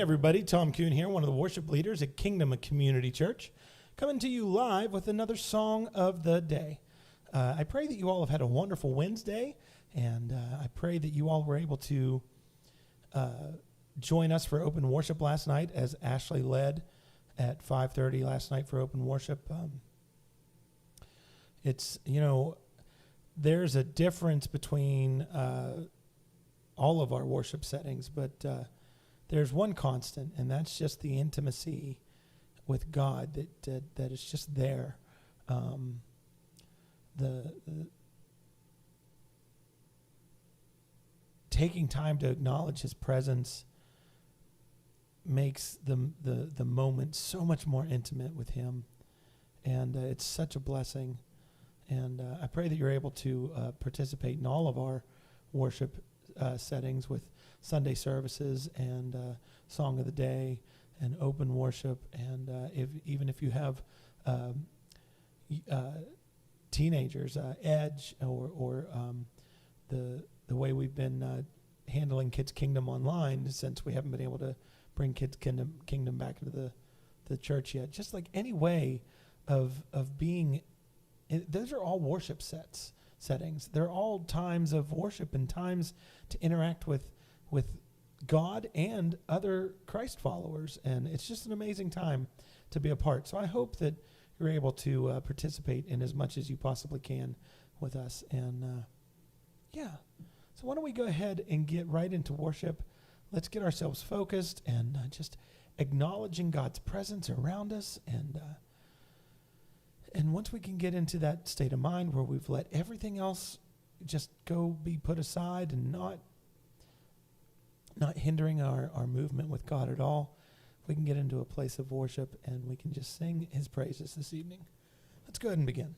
everybody, Tom Kuhn here, one of the worship leaders at Kingdom Community Church, coming to you live with another song of the day. I pray that you all have had a wonderful Wednesday, and I pray that you all were able to join us for open worship last night as Ashley led at 5:30 last night for open worship. There's a difference between all of our worship settings, but there's one constant, and that's just the intimacy with God that is just there. The taking time to acknowledge His presence makes the moment so much more intimate with Him, and it's such a blessing. And I pray that you're able to participate in all of our worship settings with Sunday services and Song of the Day and open worship. And even if you have teenagers, Edge or the way we've been handling Kids Kingdom online, since we haven't been able to bring Kids Kingdom back into the church yet. Just like any way of being, those are all worship settings. They're all times of worship and times to interact with God and other Christ followers. And it's just an amazing time to be a part. So I hope that you're able to participate in as much as you possibly can with us. And so why don't we go ahead and get right into worship. Let's get ourselves focused and just acknowledging God's presence around us. And once we can get into that state of mind where we've let everything else just go be put aside and not hindering our movement with God at all, we can get into a place of worship and we can just sing His praises this evening. Let's go ahead and begin.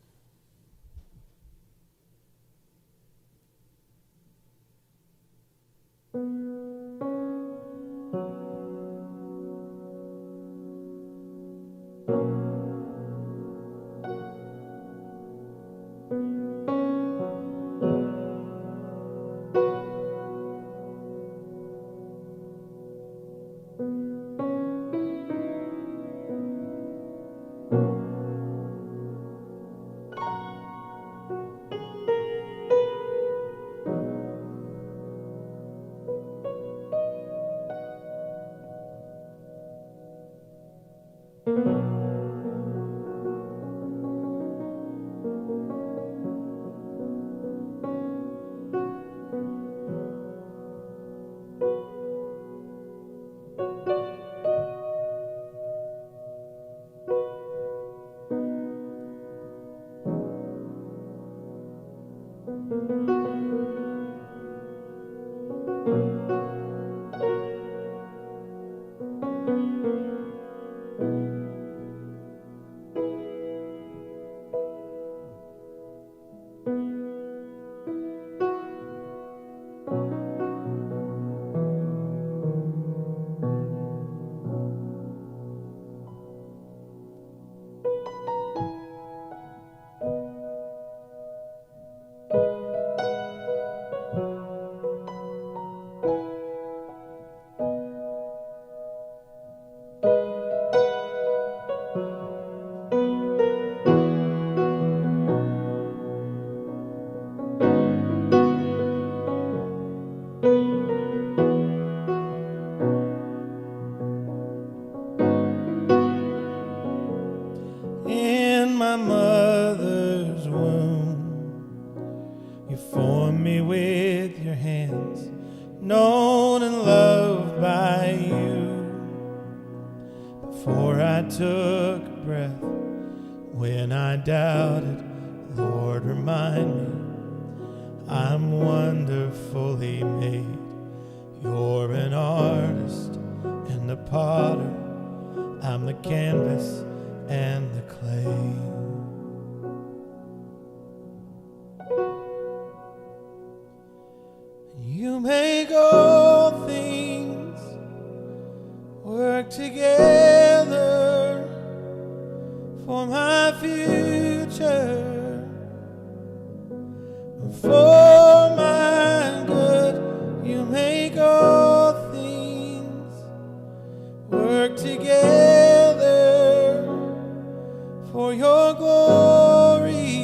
For my good, you make all things your glory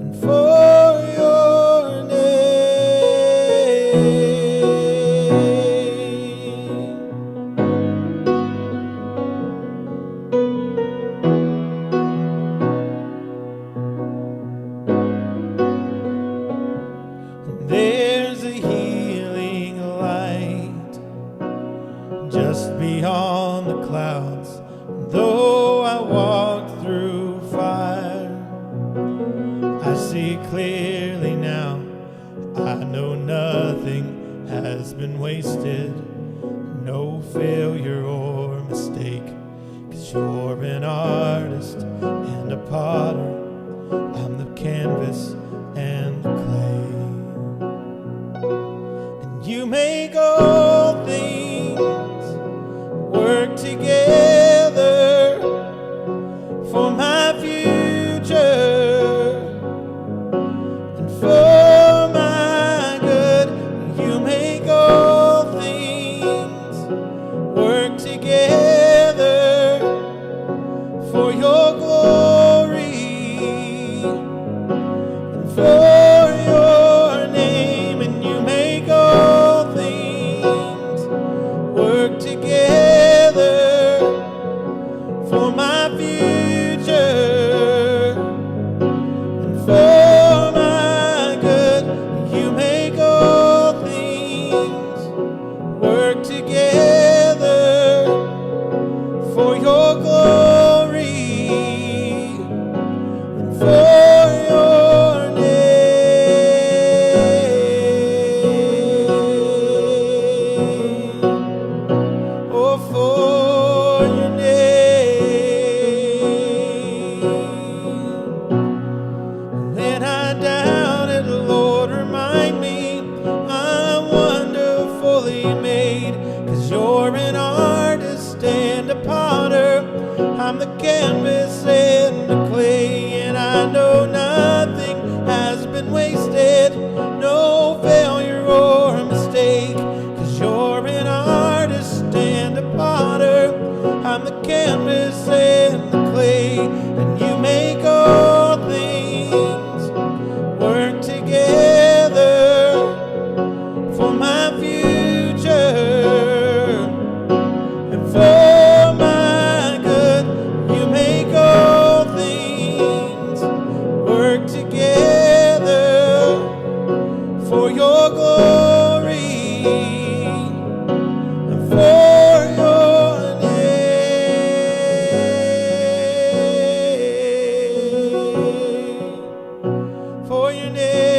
and for your name. There's a healing light just beyond the clouds. Though I walk through fire, I see clearly now. I know nothing has been wasted, no failure or mistake. 'Cause you're an artist and a potter, I'm the canvas and the clay. And you make all things work together for my future and for my good. You make all things work together for your glory and for your name. And you make all things work together for my future and for my good. You make all things work together for your glory and for your name. Oh, for your name. When I doubt it, Lord, remind me I'm wonderfully made. 'Cause you're an artist and a potter, I'm the canvas and the clay. And I know nothing has been wasted, no failure or mistake. 'Cause you're an artist and a potter, I'm the canvas and the clay. And you make all things work together for my future and for my good. You make all things work together for your glory and for your name. For your name,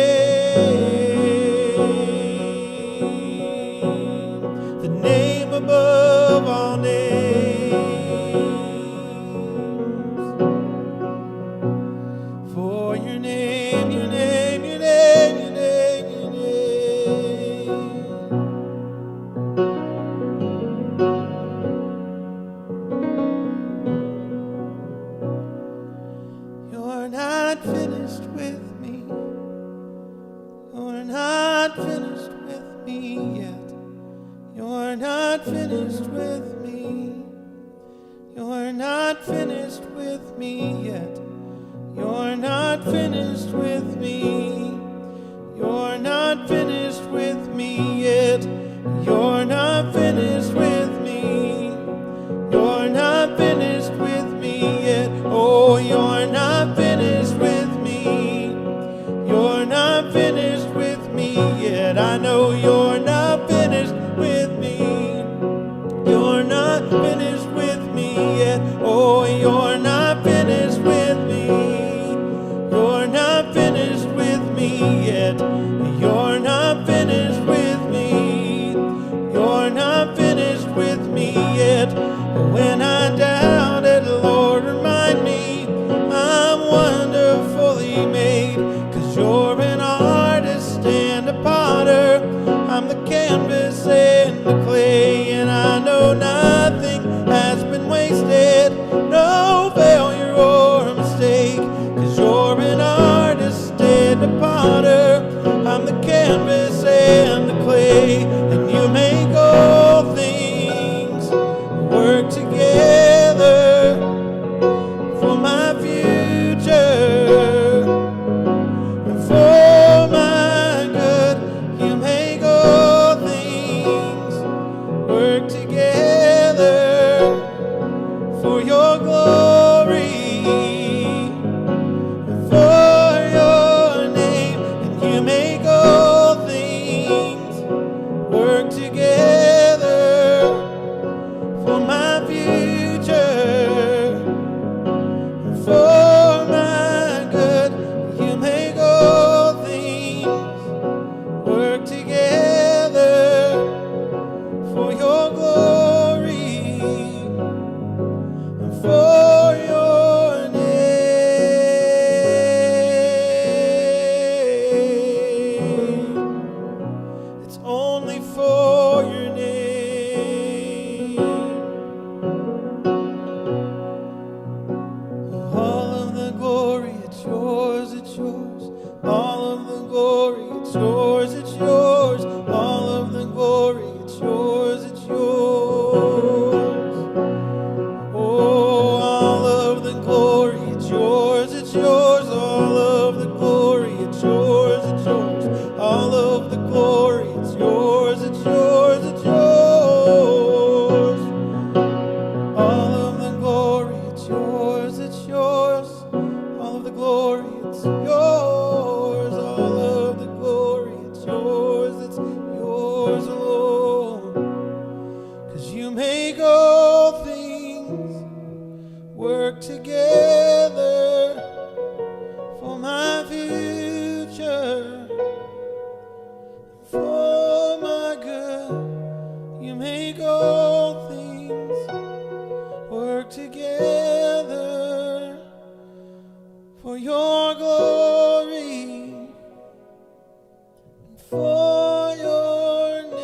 the name above all names. For your name, your name, your name, your name, your name. You're not finished with me. You're not finished with me yet. You're not finished with me. You're not finished with me yet. You're not finished with me. You're not finished with me yet. You're not finished with me. You're not finished with me yet. Oh, you're not finished with me. You're not finished with me yet. I know you're not finished with me. You're not finished with me yet. Oh, you're not finished with me. You're not finished with me yet. You're not finished with me. You're not finished with me yet. When I doubt it, Lord, remind me I'm wonderfully made. 'Cause you're an artist and a potter, I'm the canvas and the clay. And I know nothing has been wasted, no failure or mistake. 'Cause you're an artist and a potter, I'm the canvas and the clay. And you make all things work together future, for my good. You make all things work together for your glory and for your name. It's only for your name. All of the glory, it's yours, it's yours. All of the glory, it's yours, it's yours. All of the glory, it's yours, it's yours. Oh, all of the glory, it's yours, it's yours. All of the glory, it's yours, it's yours. All of the glory, it's yours, it's yours, it's yours. All of the glory, it's yours, it's yours. All of the glory, it's yours. All of the glory, it's yours, it's yours alone. 'Cause you make all things work together for my future, for my good. You make all things work together for your glory and for your name.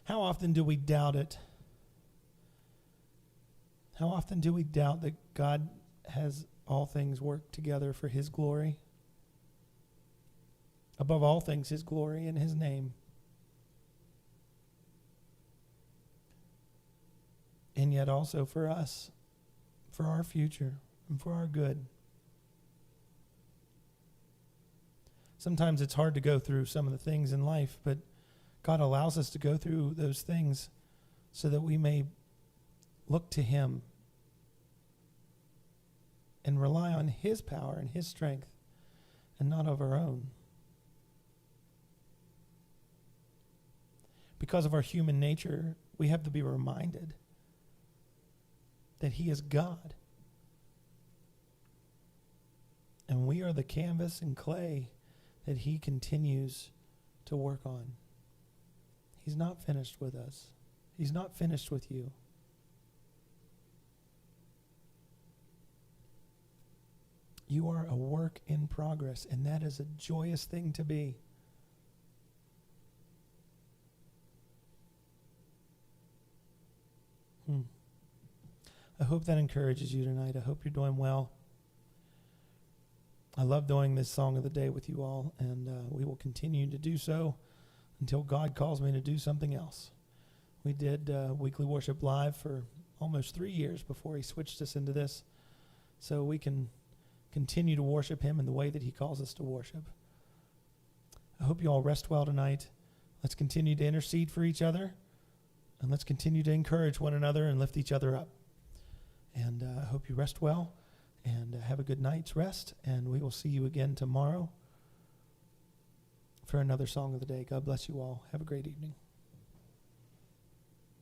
How often do we doubt it? How often do we doubt that God has all things work together for His glory? Above all things, His glory and His name. And yet also for us, for our future, and for our good. Sometimes it's hard to go through some of the things in life, but God allows us to go through those things so that we may look to Him and rely on His power and His strength and not of our own. Because of our human nature, we have to be reminded that He is God. And we are the canvas and clay that He continues to work on. He's not finished with us. He's not finished with you. You are a work in progress, and that is a joyous thing to be. I hope that encourages you tonight. I hope you're doing well. I love doing this Song of the Day with you all, and we will continue to do so until God calls me to do something else. We did Weekly Worship Live for almost 3 years before He switched us into this, so we can continue to worship Him in the way that He calls us to worship. I hope you all rest well tonight. Let's continue to intercede for each other, and let's continue to encourage one another and lift each other up. And I hope you rest well and have a good night's rest, and we will see you again tomorrow for another Song of the Day. God bless you all. Have a great evening.